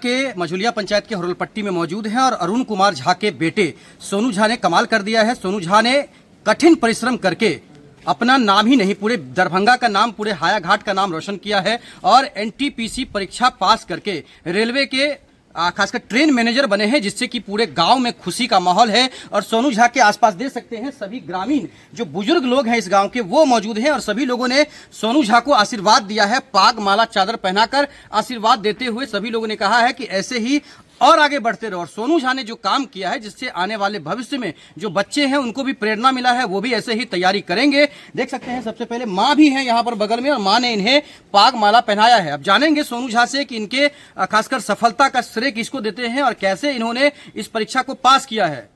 के मझुलिया पंचायत के हुरलपट्टी में मौजूद हैं और अरुण कुमार झा के बेटे सोनू झा ने कमाल कर दिया है। सोनू झा ने कठिन परिश्रम करके अपना नाम ही नहीं, पूरे दरभंगा का नाम, पूरे हायाघाट का नाम रोशन किया है और एनटीपीसी परीक्षा पास करके रेलवे के खासकर ट्रेन मैनेजर बने हैं, जिससे कि पूरे गांव में खुशी का माहौल है। और सोनू झा के आसपास देख सकते हैं सभी ग्रामीण जो बुजुर्ग लोग हैं इस गांव के, वो मौजूद हैं और सभी लोगों ने सोनू झा को आशीर्वाद दिया है। पाग माला चादर पहनाकर आशीर्वाद देते हुए सभी लोगों ने कहा है कि ऐसे ही और आगे बढ़ते रहो। और सोनू झा ने जो काम किया है, जिससे आने वाले भविष्य में जो बच्चे हैं उनको भी प्रेरणा मिला है, वो भी ऐसे ही तैयारी करेंगे। देख सकते हैं सबसे पहले माँ भी हैं यहाँ पर बगल में और माँ ने इन्हें पाग माला पहनाया है। अब जानेंगे सोनू झा से कि इनके खासकर सफलता का श्रेय किसको देते हैं और कैसे इन्होंने इस परीक्षा को पास किया है।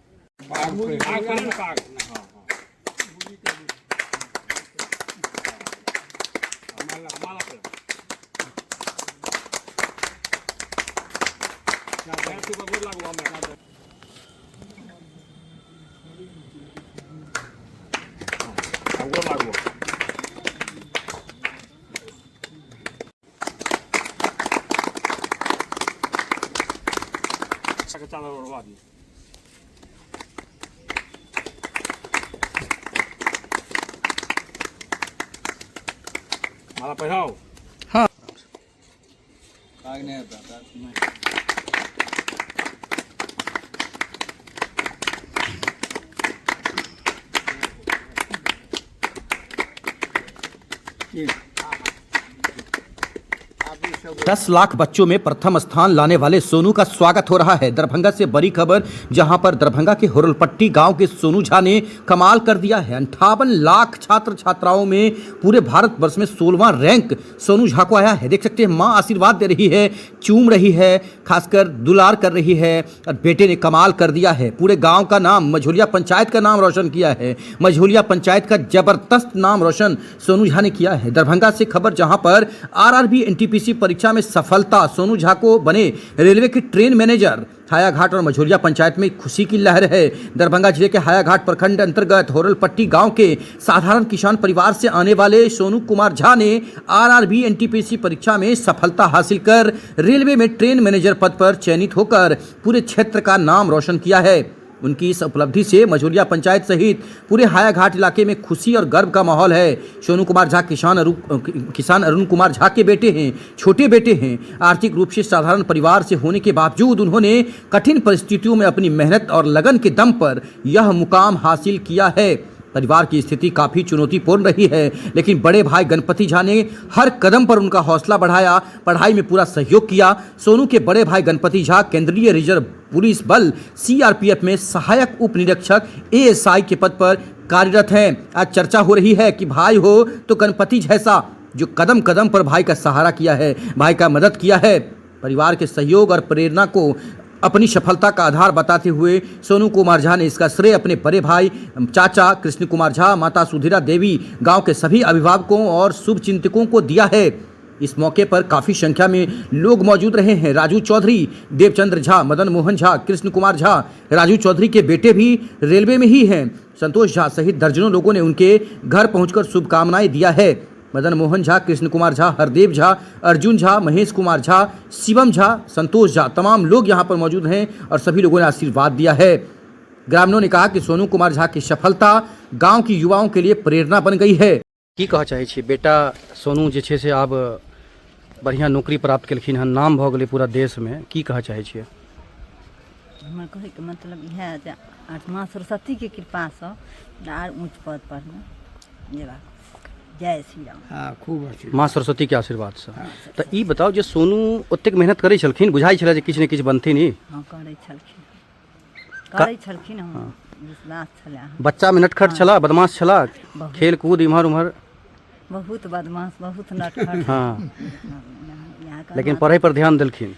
माला पहनाओ। हाँ ये 10 लाख बच्चों में प्रथम स्थान लाने वाले सोनू का स्वागत हो रहा है। दरभंगा से बड़ी खबर, जहां पर दरभंगा के हुरलपट्टी गांव के सोनू झा ने कमाल कर दिया है। 58 लाख छात्र छात्राओं में पूरे भारत वर्ष में 16वां रैंक सोनू झा को आया है। देख सकते हैं मां आशीर्वाद दे रही है, चूम रही है, खासकर दुलार कर रही है और बेटे ने कमाल कर दिया है। पूरे गाँव का नाम, मझुलिया पंचायत का नाम रोशन किया है। मझुलिया पंचायत का जबरदस्त नाम रोशन सोनू झा ने किया है। दरभंगा से खबर, जहां पर आरआरबी एनटीपीसी परीक्षा में सफलता, सोनू झा को बने रेलवे के ट्रेन मैनेजर। हायाघाट और मझुलिया पंचायत में खुशी की लहर है। दरभंगा जिले के हायाघाट प्रखंड अंतर्गत हुरलपट्टी गांव के साधारण किसान परिवार से आने वाले सोनू कुमार झा ने आरआरबी एनटीपीसी परीक्षा में सफलता हासिल कर रेलवे में ट्रेन मैनेजर पद पर चयनित होकर पूरे क्षेत्र का नाम रोशन किया है। उनकी इस उपलब्धि से मझुलिया पंचायत सहित पूरे हायाघाट इलाके में खुशी और गर्व का माहौल है। सोनू कुमार झा किसान अरुण कुमार झा के बेटे हैं, छोटे बेटे हैं। आर्थिक रूप से साधारण परिवार से होने के बावजूद उन्होंने कठिन परिस्थितियों में अपनी मेहनत और लगन के दम पर यह मुकाम हासिल किया है। परिवार की स्थिति काफ़ी चुनौतीपूर्ण रही है, लेकिन बड़े भाई गणपति झा ने हर कदम पर उनका हौसला बढ़ाया, पढ़ाई में पूरा सहयोग किया। सोनू के बड़े भाई गणपति झा केंद्रीय रिजर्व पुलिस बल सीआरपीएफ में सहायक उप निरीक्षक एएसआई के पद पर कार्यरत हैं। आज चर्चा हो रही है कि भाई हो तो गणपति जैसा, जो कदम कदम पर भाई का सहारा किया है, भाई का मदद किया है। परिवार के सहयोग और प्रेरणा को अपनी सफलता का आधार बताते हुए सोनू कुमार झा ने इसका श्रेय अपने बड़े भाई चाचा कृष्ण कुमार झा, माता सुधीरा देवी, गांव के सभी अभिभावकों और शुभचिंतकों को दिया है। इस मौके पर काफ़ी संख्या में लोग मौजूद रहे हैं। राजू चौधरी, देवचंद्र झा, मदन मोहन झा, कृष्ण कुमार झा, राजू चौधरी के बेटे भी रेलवे में ही हैं। संतोष झा सहित दर्जनों लोगों ने उनके घर पहुंचकर शुभकामनाएं दिया है। मदन मोहन झा, कृष्ण कुमार झा, हरदेव झा, अर्जुन झा, महेश कुमार झा, शिवम झा, संतोष झा, तमाम लोग यहाँ पर मौजूद हैं और सभी लोगों ने आशीर्वाद दिया है। ग्रामीणों ने कहा कि सोनू कुमार झा की सफलता गांव की युवाओं के लिए प्रेरणा बन गई है। की कह चाहे छी बेटा सोनू जे छे से आब बढ़िया नौकरी प्राप्त केलखिन हन, नाम भऽ गेलै पूरा देश में, की कह चाहे छियै? हमर कहे के मतलब इएह जे माँ सरस्वती के कृपा से आर ऊंच पद पर जेबा। जय श्री राम। हाँ, खूब माँ सरस्वती के आशीर्वाद से। तो ई बताओ जे सोनू ओतेक मेहनत करै छलखिन, बुझाइ छलै जे किछु ने किछु बनथिन ई? हाँ, करै छलखिन हम विश्वास छलै। बच्चा में नटखट छला, बदमाश छला, खेल कूद इम्हर उम्हर? बहुत बदमाश, बहुत नटखट। हाँ, लेकिन पढ़ाई पर ध्यान देलखिन।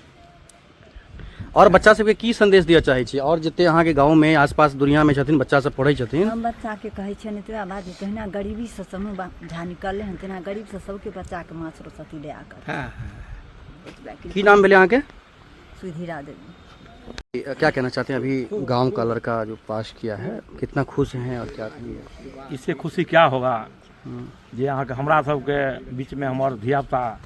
और बच्चा सबके की संदेश दिया चाहे छी? और जते अहाँ के गांव में आसपास दुनिया में छथिन बच्चा सब पढ़ै छथिन, हम बच्चा के कहै छियनि एतबा बात जे तहिना गरीबी से समूह झा निकलले हन, तहिना गरीब से सबके बच्चा के माँ सरस्वती दया कर। हाँ। की नाम भेले अहाँ के? सुधीरा देवी। क्या कहना चाहते हैं? अभी गांव का लड़का जो पास किया है, कितना खुश हैं और क्या कहेंगे? इससे खुशी क्या होगा जे अहाँ के हमरा सबके बीच में हमर धियापुता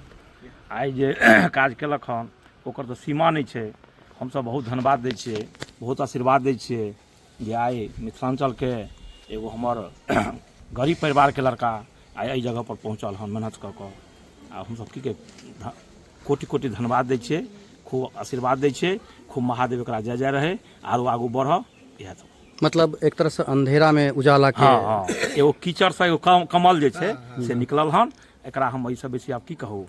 आइ जे काज केलक हन, ओकर तो सीमा नहीं छै। हम सब बहुत धन्यवाद दै छियै, बहुत आशीर्वाद दै छियै जे आइ मिथिलांचल के एगो हमर गरीब परिवार के लड़का आइ एहि जगह पर पहुँचल हन मेहनत कऽ कऽ। आ हम सब की के कोटि कोटि धन्यवाद दै छियै, खूब आशीर्वाद दै छियै, खूब महादेव एकरा जय जय रहे, आरो आगू बढ़। इएह सब मतलब एक तरह से अंधेरा में उजाला के। हाँ हाँ, एगो कीचड़ से एगो कमल जे छै से निकलल हन। एकरा हम एहिसँ बेसी आब की कहू,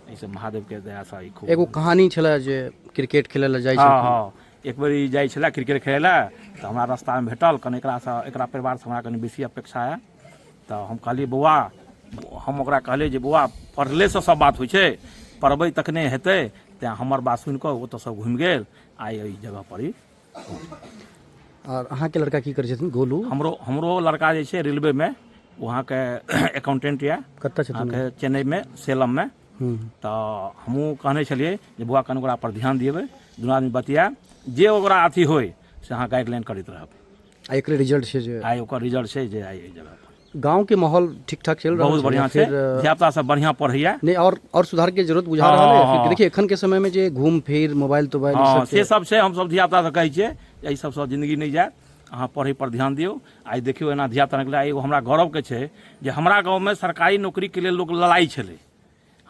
एहिसँ महादेव के दया से खूब। एगो कहानी छला जे क्रिकेट खेले ला जाइ हाँ छै। हाँ, एक बेर ई जाइ छलै क्रिकेट खेलै लए, तऽ हमरा रास्तामे भेटल। कनि एकरा परिवारसँ हमरा कनि बेसी अपेक्षा है। तऽ हम कहलिए बौआ, हम ओकरा कहलिए जे बौआ पढ़लेसँ सब बात होइ छै, पढ़बै तखने हेतै। तेँ हमर बात सुनि कऽ ओतऽसँ घुमि गेल, आइ एहि जगह पर ही। और अहाँ के लड़का की करै छथिन? गोलू हमरो लड़का जे छै रेलवे में, वहाँ के अकाउंटेंट यऽ। कतऽ छथिन? अहाँके चेन्नई में, सेलम में। तऽ हमहूँ कहने छलिए जे बौआ कनि ओकरा पर ध्यान दिएबै, दुनू आदमी बतियाब, जे ओकरा अथी होय से अहाँ गाइडलाइन करैत रहब। आ एकरे रिजल्ट छै जे आइ ओकर रिजल्ट छै जे आइ एहि जगह पर। गांव के माहौल ठीक ठाक चल रहा है? बहुत बढ़िया छै, धियापुता सब बढ़िया पढ़ैया। नहीं, और सुधार के जरूरत बुझा रहा है? फिर देखिए एखन के समय में जे घूम फिर मोबाइल तोबाइल हाँ, से सब छै। हम सब धियापुता से कहै छियै एहि सबसँ जिंदगी नहीं जाए, अहाँ पढ़ै पर ध्यान दियौ। आइ देखियौ एना धियापुता निकलै। एगो हमरा गौरव के छै जे हमरा गाँव में सरकारी नौकरी के लेल लोक लड़ाई छलै।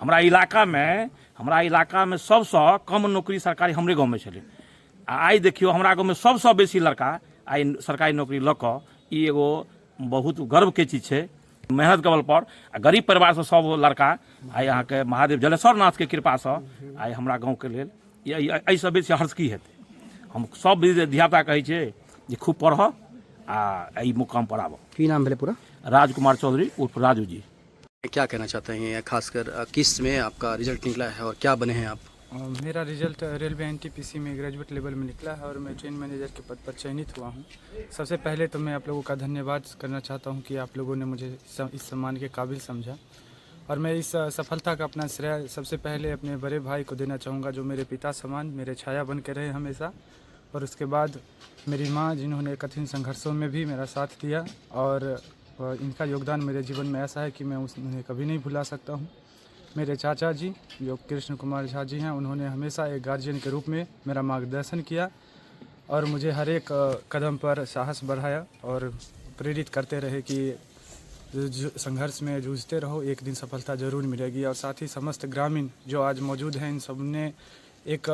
हमरा इलाका में सबसँ कम नौकरी सरकारी हमरे गाँव में छलै। आ आइ देखियौ हमरा गाँव में सबसँ बेसी लड़का आइ सरकारी नौकरी लऽ कऽ, ई एगो बहुत गर्व के चीज छै। मेहनत के बल पर आ गरीब परिवार से सब लड़का आइ अहाँ के महादेव जलेश्वर नाथ के कृपा से आइ हमरा गाँव के लेल एहिसँ बेसी हर्ष की हेतै। हम सब धियापुता कहै छियै जे खूब पढ़ आ एहि मुकाम पर आबऽ। की नाम भेले पूरा? राजकुमार चौधरी उर्फ राजू जी। क्या कहना चाहते हैं, खासकर किस में आपका रिजल्ट निकला है और क्या बने हैं आप? मेरा रिजल्ट रेलवे एनटीपीसी में ग्रेजुएट लेवल में निकला है और मैं ट्रेन मैनेजर के पद पर चयनित हुआ हूँ। सबसे पहले तो मैं आप लोगों का धन्यवाद करना चाहता हूँ कि आप लोगों ने मुझे इस सम्मान के काबिल समझा। और मैं इस सफलता का अपना श्रेय सबसे पहले अपने बड़े भाई को देना चाहूँगा, जो मेरे पिता समान मेरे छाया बन के रहे हमेशा। और उसके बाद मेरी माँ, जिन्होंने कठिन संघर्षों में भी मेरा साथ दिया। और इनका योगदान मेरे जीवन में ऐसा है कि मैं उन्हें कभी नहीं भुला सकता हूँ। मेरे चाचा जी जो कृष्ण कुमार झा जी हैं, उन्होंने हमेशा एक गार्जियन के रूप में मेरा मार्गदर्शन किया और मुझे हर एक कदम पर साहस बढ़ाया और प्रेरित करते रहे कि संघर्ष में जूझते रहो, एक दिन सफलता ज़रूर मिलेगी। और साथ ही समस्त ग्रामीण जो आज मौजूद हैं, इन सब ने एक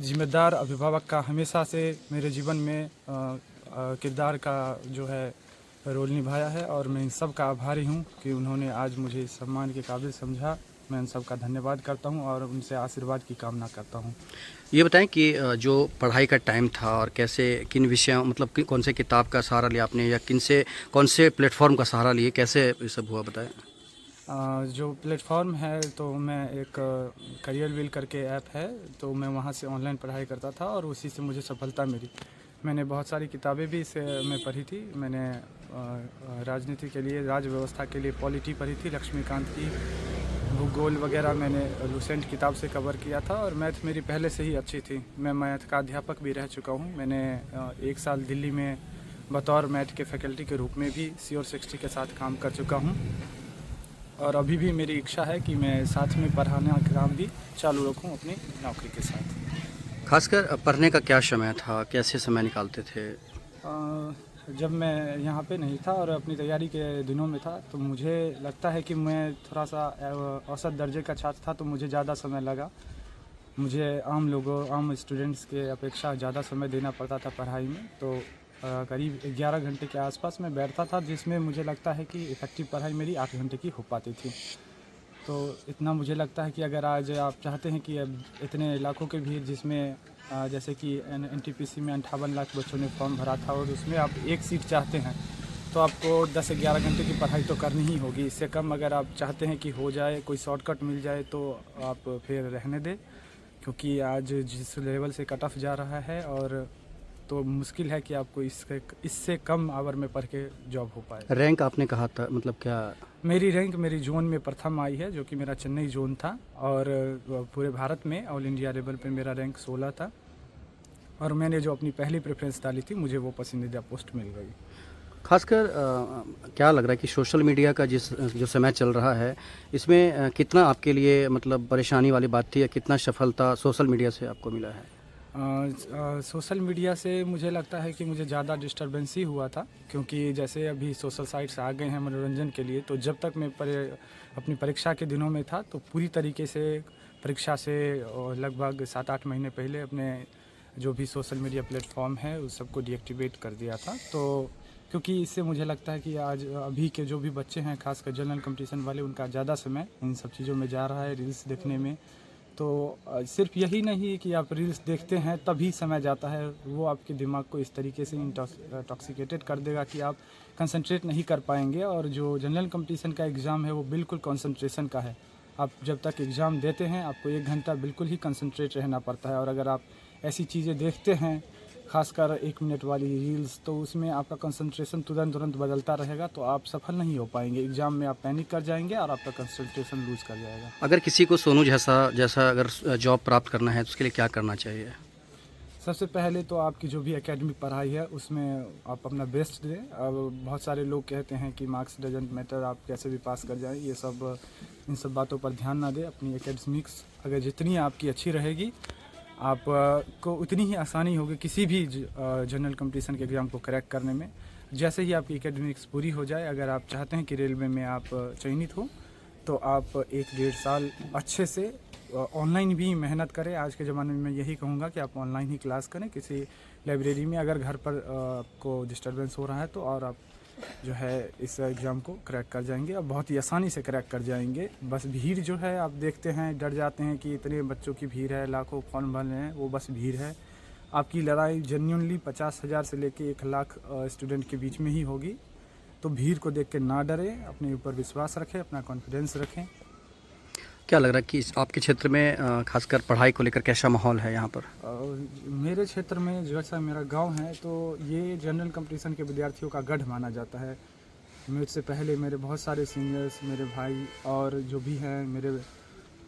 जिम्मेदार अभिभावक का हमेशा से मेरे जीवन में किरदार का जो है रोल निभाया है। और मैं इन सब का आभारी हूँ कि उन्होंने आज मुझे इस सम्मान के काबिल समझा। मैं इन सब का धन्यवाद करता हूँ और उनसे आशीर्वाद की कामना करता हूँ। ये बताएं कि जो पढ़ाई का टाइम था और कैसे, किन विषयों, मतलब कौन से किताब का सहारा लिया आपने या कौन से प्लेटफॉर्म का सहारा लिए, कैसे ये सब हुआ बताएं? जो प्लेटफॉर्म है तो मैं एक करियर व्हील करके ऐप है, तो मैं वहाँ से ऑनलाइन पढ़ाई करता था और उसी से मुझे सफलता मिली। मैंने बहुत सारी किताबें भी इसे मैं पढ़ी थी। मैंने राजनीति के लिए, राज्य व्यवस्था के लिए पॉलिटी पढ़ी थी, लक्ष्मीकांत की, भूगोल वगैरह मैंने लूसेंट किताब से कवर किया था। और मैथ मेरी पहले से ही अच्छी थी, मैं मैथ का अध्यापक भी रह चुका हूँ। मैंने 1 साल दिल्ली में बतौर मैथ के फैकल्टी के रूप में भी COR60 के साथ काम कर चुका हूँ। और अभी भी मेरी इच्छा है कि मैं साथ में पढ़ाने का काम भी चालू रखूँ अपनी नौकरी के साथ। खासकर पढ़ने का क्या समय था, कैसे समय निकालते थे? जब मैं यहाँ पे नहीं था और अपनी तैयारी के दिनों में था, तो मुझे लगता है कि मैं थोड़ा सा औसत दर्जे का छात्र था, तो मुझे ज़्यादा समय लगा। मुझे आम स्टूडेंट्स के अपेक्षा ज़्यादा समय देना पड़ता था पढ़ाई में। तो करीब 11 घंटे के आसपास मैं बैठता था, जिसमें मुझे लगता है कि इफेक्टिव पढ़ाई मेरी 8 घंटे की हो पाती थी। तो इतना मुझे लगता है कि अगर आज आप चाहते हैं कि अब इतने लाखों की भीड़, जिसमें जैसे कि NTPC में 58 लाख बच्चों ने फॉर्म भरा था और उसमें आप एक सीट चाहते हैं, तो आपको 10 से 11 घंटे की पढ़ाई तो करनी ही होगी। इससे कम अगर आप चाहते हैं कि हो जाए, कोई शॉर्टकट मिल जाए, तो आप फिर रहने दें, क्योंकि आज जिस लेवल से कट ऑफ जा रहा है और तो मुश्किल है कि आपको इससे कम आवर में पढ़ के जॉब हो पाए। रैंक आपने कहा था, मतलब क्या? मेरी रैंक मेरी जोन में प्रथम आई है, जो कि मेरा चेन्नई जोन था। और पूरे भारत में ऑल इंडिया लेवल पे मेरा रैंक 16 था। और मैंने जो अपनी पहली प्रेफरेंस डाली थी, मुझे वो पसंदीदा पोस्ट मिल गई। खासकर क्या लग रहा है कि सोशल मीडिया का जो समय चल रहा है इसमें कितना आपके लिए मतलब परेशानी वाली बात थी या कितना सफलता सोशल मीडिया से आपको मिला है? सोशल मीडिया से मुझे लगता है कि मुझे ज़्यादा डिस्टर्बेंस ही हुआ था, क्योंकि जैसे अभी सोशल साइट्स आ गए हैं मनोरंजन के लिए, तो जब तक मैं अपनी परीक्षा के दिनों में था तो पूरी तरीके से परीक्षा से लगभग 7-8 महीने पहले अपने जो भी सोशल मीडिया प्लेटफॉर्म है उस सबको डीएक्टिवेट कर दिया था। तो क्योंकि इससे मुझे लगता है कि आज अभी के जो भी बच्चे हैं, खासकर जनरल कंपटीशन वाले, उनका ज़्यादा समय इन सब चीज़ों में जा रहा है, रील्स देखने में। तो सिर्फ यही नहीं कि आप रील्स देखते हैं तभी समय जाता है, वो आपके दिमाग को इस तरीके से इंटॉक्सिकेटेड कर देगा कि आप कंसंट्रेट नहीं कर पाएंगे। और जो जनरल कंपटीशन का एग्ज़ाम है वो बिल्कुल कंसंट्रेशन का है। आप जब तक एग्ज़ाम देते हैं आपको 1 घंटा बिल्कुल ही कंसंट्रेट रहना पड़ता है, और अगर आप ऐसी चीज़ें देखते हैं, खासकर 1 मिनट वाली रील्स, तो उसमें आपका कंसंट्रेशन तुरंत बदलता रहेगा, तो आप सफल नहीं हो पाएंगे। एग्ज़ाम में आप पैनिक कर जाएंगे और आपका कंसंट्रेशन लूज़ कर जाएगा। अगर किसी को सोनू जैसा अगर जॉब प्राप्त करना है तो उसके लिए क्या करना चाहिए? सबसे पहले तो आपकी जो भी एकेडमिक पढ़ाई है उसमें आप अपना बेस्ट दें। अब बहुत सारे लोग कहते हैं कि मार्क्स डजंट मैटर, आप कैसे भी पास कर जाएं, इन सब बातों पर ध्यान ना दें। अपनी एकेडमिक्स अगर जितनी आपकी अच्छी रहेगी, आप को उतनी ही आसानी होगी किसी भी जनरल कंपटीशन के एग्ज़ाम को क्रैक करने में। जैसे ही आपकी एकेडमिक्स पूरी हो जाए, अगर आप चाहते हैं कि रेलवे में आप चयनित हो, तो आप 1-1.5 साल अच्छे से ऑनलाइन भी मेहनत करें। आज के ज़माने में मैं यही कहूँगा कि आप ऑनलाइन ही क्लास करें किसी लाइब्रेरी में। अगर घर पर आपको डिस्टर्बेंस हो रहा है तो और आप जो है इस एग्ज़ाम को क्रैक कर जाएंगे और बहुत ही आसानी से क्रैक कर जाएंगे। बस भीड़ जो है, आप देखते हैं, डर जाते हैं कि इतने बच्चों की भीड़ है, लाखों फॉर्म भर रहे हैं, वो बस भीड़ है। आपकी लड़ाई जेन्युइनली 50,000 से लेके 1 लाख स्टूडेंट के बीच में ही होगी। तो भीड़ को देख के ना डरें, अपने ऊपर विश्वास रखें, अपना कॉन्फिडेंस रखें। क्या लग रहा है कि आपके क्षेत्र में खासकर पढ़ाई को लेकर कैसा माहौल है यहाँ पर? मेरे क्षेत्र में जैसा मेरा गांव है, तो ये जनरल कंपटीशन के विद्यार्थियों का गढ़ माना जाता है। मुझसे पहले मेरे बहुत सारे सीनियर्स, मेरे भाई और जो भी हैं मेरे,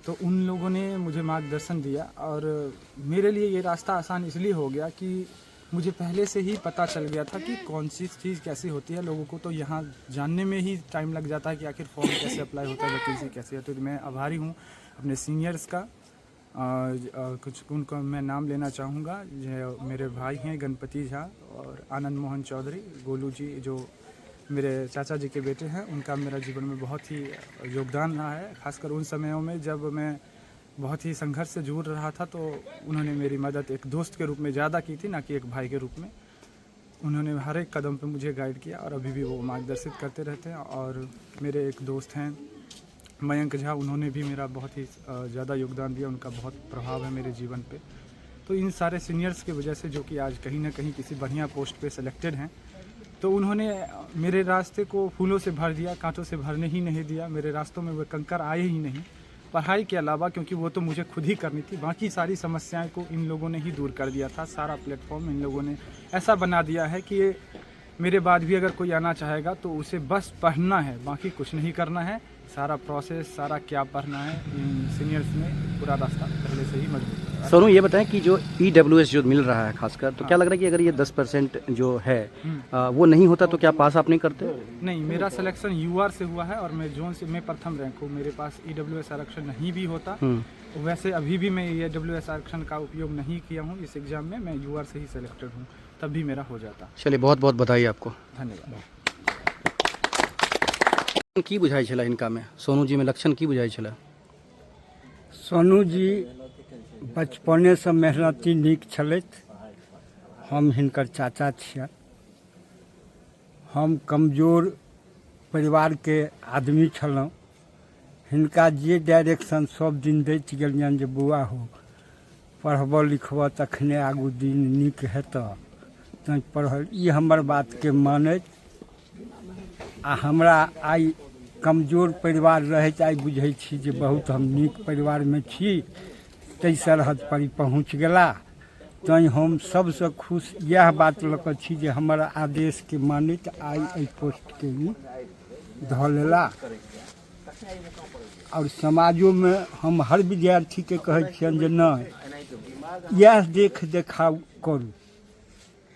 तो उन लोगों ने मुझे मार्गदर्शन दिया। और मेरे लिए ये रास्ता आसान इसलिए हो गया कि मुझे पहले से ही पता चल गया था कि कौन सी चीज़ कैसी होती है। लोगों को तो यहाँ जानने में ही टाइम लग जाता है कि आखिर फॉर्म कैसे अप्लाई होता है, वैकेंसी कैसे है। तो मैं आभारी हूँ अपने सीनियर्स का। कुछ उनको मैं नाम लेना चाहूँगा। जो मेरे भाई हैं गणपति झा और आनंद मोहन चौधरी, गोलू जी जो मेरे चाचा जी के बेटे हैं, उनका मेरा जीवन में बहुत ही योगदान रहा है। खासकर उन समयों में जब मैं बहुत ही संघर्ष से जूझ रहा था, तो उन्होंने मेरी मदद एक दोस्त के रूप में ज़्यादा की थी, ना कि एक भाई के रूप में। उन्होंने हर एक कदम पे मुझे गाइड किया और अभी भी वो मार्गदर्शित करते रहते हैं। और मेरे एक दोस्त हैं मयंक झा, उन्होंने भी मेरा बहुत ही ज़्यादा योगदान दिया, उनका बहुत प्रभाव है मेरे जीवन पे। तो इन सारे सीनियर्स की वजह से, जो कि आज कहीं ना कहीं किसी बढ़िया पोस्ट पे सेलेक्टेड हैं, तो उन्होंने मेरे रास्ते को फूलों से भर दिया, कांटों से भरने ही नहीं दिया। मेरे रास्तों में वो कंकर आए ही नहीं पढ़ाई के अलावा, क्योंकि वो तो मुझे खुद ही करनी थी। बाकी सारी समस्याएं को इन लोगों ने ही दूर कर दिया था। सारा प्लेटफॉर्म इन लोगों ने ऐसा बना दिया है कि ये मेरे बाद भी अगर कोई आना चाहेगा तो उसे बस पढ़ना है, बाकी कुछ नहीं करना है। सारा प्रोसेस, सारा क्या पढ़ना है, इन सीनियर्स ने पूरा रास्ता पहले से ही मजबूत किया। सोनू ये बताएं कि जो EWS जो मिल रहा है खासकर, तो क्या लग रहा है कि अगर ये 10% जो है वो नहीं होता तो क्या पास आप नहीं करते? नहीं, मेरा सिलेक्शन UR से हुआ है और मैं जोन से मैं प्रथम रैंक हूँ। मेरे पास EWS आरक्षण नहीं भी होता, वैसे अभी भी मैं EWS आरक्षण का उपयोग नहीं किया हूँ इस एग्ज़ाम में। मैं UR से ही सिलेक्टेड हूँ, तब भी मेरा हो जाता। चलिए, बहुत बहुत बधाई आपको। धन्यवाद। की बुझाई छला इनका में, सोनू जी में लक्षण की बुझाई छला? सोनू जी बचपने से मेहनती नीक छलथि। हम हिनकर चाचा छियनि। हम कमजोर परिवार के आदमी छलहुँ। हिनका जे डायरेक्शन सब दिन दैत गेलियनि जे बौआ हो पढ़बऽ लिखबऽ तखने आगू दिन नीक हेतऽ, तैँ पढ़ल। ई हमर बातके मानैत आ हमरा आइ कमजोर परिवार रहैत आइ बुझै छी जे बहुत हम नीक परिवारमे छी, ताहि सरहद पर पहुँच गेला। तैँ हम सबसँ खुश इएह बात लऽ कऽ छी जे हमर आदेशके मानैत आइ एहि पोस्टके ई धऽ लेला। और समाजोमे हम हर विद्यार्थीके कहै छियनि जे नहि, इएह देख देखाव करू।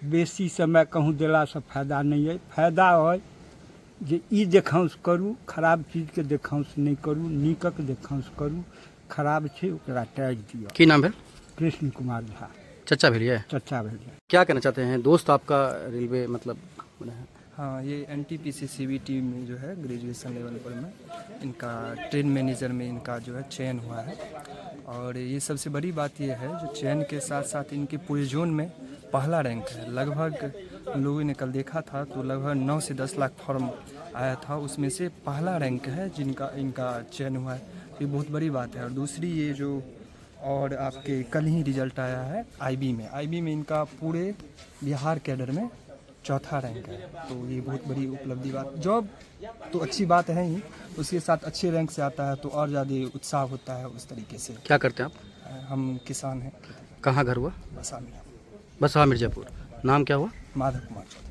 बेसी समय कहूँ देलासँ फायदा नहीं है। फायदा है जे ई देखांश करू, खराब चीजके देखांश नहीं करू, नीकक देखांश करू। खराब छै ओकरा टैग दियौ। की नाम है? कृष्ण कुमार झा, चचा भेलिए। चचा भेल। क्या कहना चाहते हैं? दोस्त आपका रेलवे मतलब बना है। हाँ, ये NTPC CBT में जो है ग्रेजुएशन लेवल पर में इनका ट्रेन मैनेजर में इनका जो है चयन हुआ है। और ये सबसे बड़ी बात ये है जो चयन के साथ साथ इनके पूरे जोन में पहला रैंक है। लगभग लोगों ने कल देखा था तो लगभग 9 से 10 लाख फॉर्म आया था, उसमें से पहला रैंक है जिनका इनका चयन हुआ है। ये बहुत बड़ी बात है। और दूसरी ये जो और आपके कल ही रिजल्ट आया है IB में इनका पूरे बिहार कैडर में चौथा रैंक है। तो ये बहुत बड़ी उपलब्धि बात। जॉब तो अच्छी बात है ही, उसके साथ अच्छे रैंक से आता है तो और ज़्यादा उत्साह होता है उस तरीके से। क्या करते हैं आप? हम किसान हैं। कहाँ घर हुआ? बसा मिला। बसा मिर्जापुर। नाम क्या हुआ? माधव कुमार चौधरी।